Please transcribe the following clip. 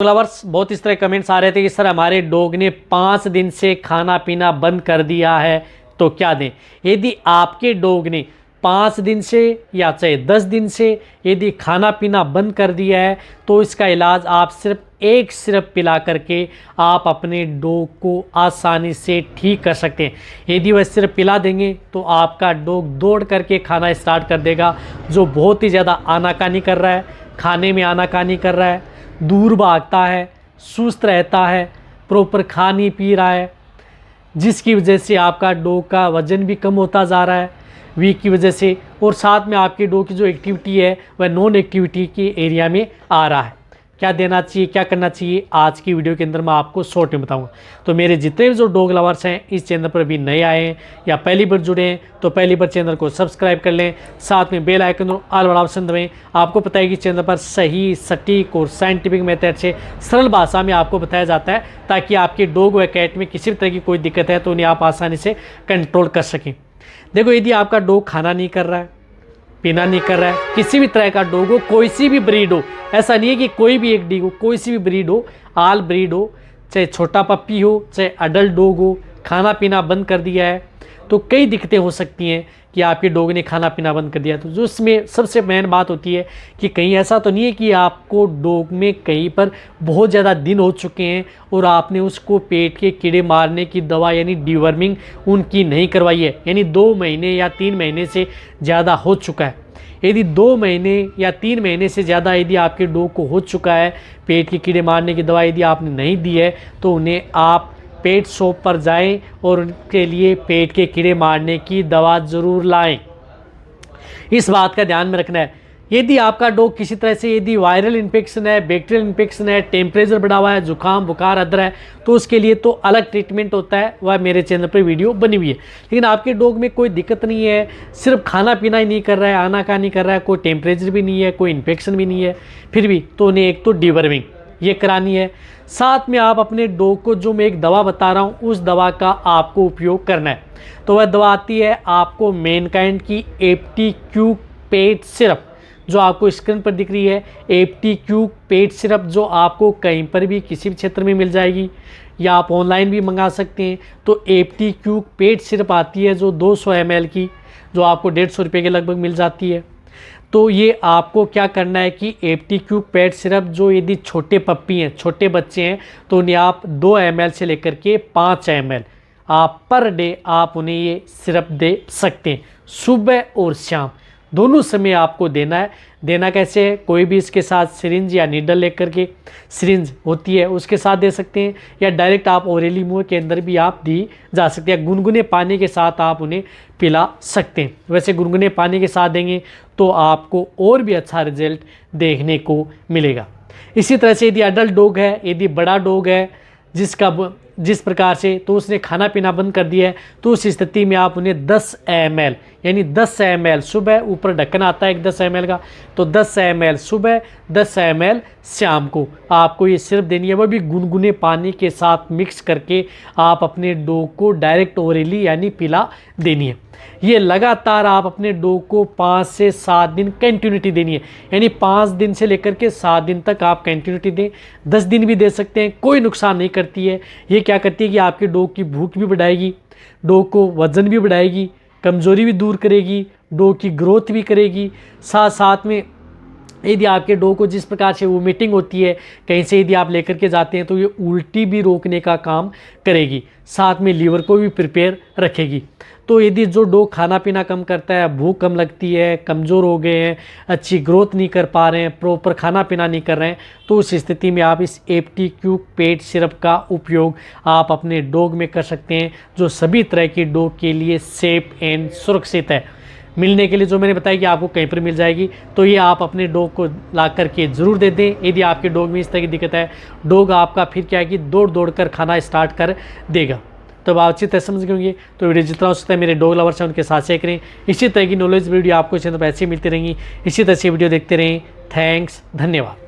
Lovers बहुत इस तरह कमेंट्स आ रहे थे कि सर हमारे डॉग ने 5 दिन से खाना पीना बंद कर दिया है तो क्या दें। यदि आपके डॉग ने 5 दिन से या चाहे 10 दिन से यदि खाना पीना बंद कर दिया है तो इसका इलाज आप सिर्फ एक सिरप पिला करके आप अपने डॉग को आसानी से ठीक कर सकते हैं। यदि वह सिरप पिला देंगे तो आपका डॉग दौड़ करके खाना स्टार्ट कर देगा, जो बहुत ही ज़्यादा आनाकानी कर रहा है, खाने में आनाकानी कर रहा है, दूर भागता है, सुस्त रहता है, प्रॉपर खा नहीं पी रहा है, जिसकी वजह से आपका डॉग का वज़न भी कम होता जा रहा है वीक की वजह से, और साथ में आपके डॉग की जो एक्टिविटी है वह नॉन एक्टिविटी के एरिया में आ रहा है। क्या देना चाहिए, क्या करना चाहिए, आज की वीडियो के अंदर मैं आपको शॉर्ट में बताऊंगा। तो मेरे जितने भी जो डॉग लवर्स हैं इस चैनल पर भी नए आए हैं या पहली बार जुड़े हैं तो पहली बार चैनल को सब्सक्राइब कर लें, साथ में बेल आइकन और ऑल वाला ऑप्शन दबाएं। आपको पता है कि चैनल पर सही, सटीक और साइंटिफिक मेथड से सरल भाषा में आपको बताया जाता है ताकि आपके डॉग व कैट में किसी भी तरह की कोई दिक्कत है तो उन्हें आप आसानी से कंट्रोल कर सकें। देखो, यदि आपका डॉग खाना नहीं कर रहा है, पीना नहीं कर रहा है, किसी भी तरह का डॉग हो, कोई सी भी ब्रीड हो, ऐसा नहीं है कि कोई भी एक डॉग हो, कोई सी भी ब्रीड हो, आल ब्रीड हो, चाहे छोटा पप्पी हो, चाहे अडल्ट डॉग हो, खाना पीना बंद कर दिया है तो कई दिक्कतें हो सकती हैं कि आपके डॉग ने खाना पीना बंद कर दिया। तो जो इसमें सबसे मेन बात होती है कि कहीं ऐसा तो नहीं है कि आपको डॉग में कहीं पर बहुत ज़्यादा दिन हो चुके हैं और आपने उसको पेट के कीड़े मारने की दवा यानी डिवर्मिंग उनकी नहीं करवाई है, यानी 2 महीने या 3 महीने से ज़्यादा हो चुका है। यदि 2 महीने या 3 महीने से ज़्यादा यदि आपके डॉग को हो चुका है, पेट के कीड़े मारने की दवा यदि आपने नहीं दी है तो उन्हें आप पेट शॉप पर जाएं और उनके लिए पेट के कीड़े मारने की दवा ज़रूर लाएं। इस बात का ध्यान में रखना है। यदि आपका डॉग किसी तरह से यदि वायरल इन्फेक्शन है, बैक्टीरियल इन्फेक्शन है, टेम्परेचर बढ़ा हुआ है, जुकाम बुखार अदर है तो उसके लिए तो अलग ट्रीटमेंट होता है, वह मेरे चैनल पर वीडियो बनी हुई है। लेकिन आपके डॉग में कोई दिक्कत नहीं है, सिर्फ खाना पीना ही नहीं कर रहा है, आनाकानी कर रहा है, कोई टेम्परेचर भी नहीं है, कोई इन्फेक्शन भी नहीं है, फिर भी तो उन्हें एक तो डिवर्मिंग ये करानी है। साथ में आप अपने डॉग को जो मैं एक दवा बता रहा हूँ उस दवा का आपको उपयोग करना है। तो वह दवा आती है आपको मैनकाइंड की एप्टीक्यू पेट सिरप, जो आपको स्क्रीन पर दिख रही है। एप्टीक्यू पेट सिरप जो आपको कहीं पर भी किसी भी क्षेत्र में मिल जाएगी या आप ऑनलाइन भी मंगा सकते हैं। तो एप्टीक्यू पेट सिरप आती है जो 200 ml की, जो आपको 150 रुपये के लगभग मिल जाती है। तो ये आपको क्या करना है कि एप्टीक्यू पेट सिरप जो यदि छोटे पप्पी हैं, छोटे बच्चे हैं तो उन्हें आप 2 ml से लेकर के 5 ml आप पर डे आप उन्हें ये सिरप दे सकते हैं। सुबह और शाम दोनों समय आपको देना है। देना कैसे है, कोई भी इसके साथ सिरिंज या नीडल लेकर के, सिरिंज होती है उसके साथ दे सकते हैं या डायरेक्ट आप ओरली मुंह के अंदर भी आप दी जा सकती है। गुनगुने पानी के साथ आप उन्हें पिला सकते हैं। वैसे गुनगुने पानी के साथ देंगे तो आपको और भी अच्छा रिजल्ट देखने को मिलेगा। इसी तरह से यदि अडल्ट डॉग है, यदि बड़ा डॉग है जिस प्रकार से तो उसने खाना पीना बंद कर दिया है तो उस स्थिति में आप उन्हें 10 ml यानी 10 ml सुबह, ऊपर ढक्कन आता है एक 10 ml का, तो 10 ml सुबह, 10 ml शाम को आपको ये सिर्फ देनी है। वह भी गुनगुने पानी के साथ मिक्स करके आप अपने डॉग को डायरेक्ट ओरली यानी पिला देनी है। ये लगातार आप अपने डॉग को 5 से 7 दिन कंटिन्यूटी देनी है, यानी 5 दिन से लेकर के 7 दिन तक आप कंटिन्यूटी दें। 10 दिन भी दे सकते हैं, कोई नुकसान नहीं करती है। ये क्या करती है कि आपके डॉग की भूख भी बढ़ाएगी, डॉग को वज़न भी बढ़ाएगी, कमज़ोरी भी दूर करेगी, डॉग की ग्रोथ भी करेगी। साथ साथ में यदि आपके डॉग को जिस प्रकार से वोमिटिंग होती है कहीं से यदि आप लेकर के जाते हैं तो ये उल्टी भी रोकने का काम करेगी, साथ में लीवर को भी प्रिपेयर रखेगी। तो यदि जो डॉग खाना पीना कम करता है, भूख कम लगती है, कमज़ोर हो गए हैं, अच्छी ग्रोथ नहीं कर पा रहे हैं, प्रॉपर खाना पीना नहीं कर रहे हैं, तो उस स्थिति में आप इस एप्टीक्यू पेट सिरप का उपयोग आप अपने डॉग में कर सकते हैं, जो सभी तरह की डॉग के लिए सेफ एंड सुरक्षित है। मिलने के लिए जो मैंने बताया कि आपको कहीं पर मिल जाएगी, तो ये आप अपने डॉग को ला करके ज़रूर दे दें। यदि आपके डॉग में इस तरह की दिक्कत है, डॉग आपका फिर क्या है कि दौड़ दौड़ कर खाना स्टार्ट कर देगा। तो आप अच्छी तरह समझ गए होंगे। तो वीडियो जितना हो सकता है मेरे डॉग लवर्स हैं उनके साथ शेयर करें। इसी तरह की नॉलेज वीडियो आपको चैनल पर ऐसे ही मिलती रहेंगी। इसी तरह से वीडियो देखते रहें। थैंक्स, धन्यवाद।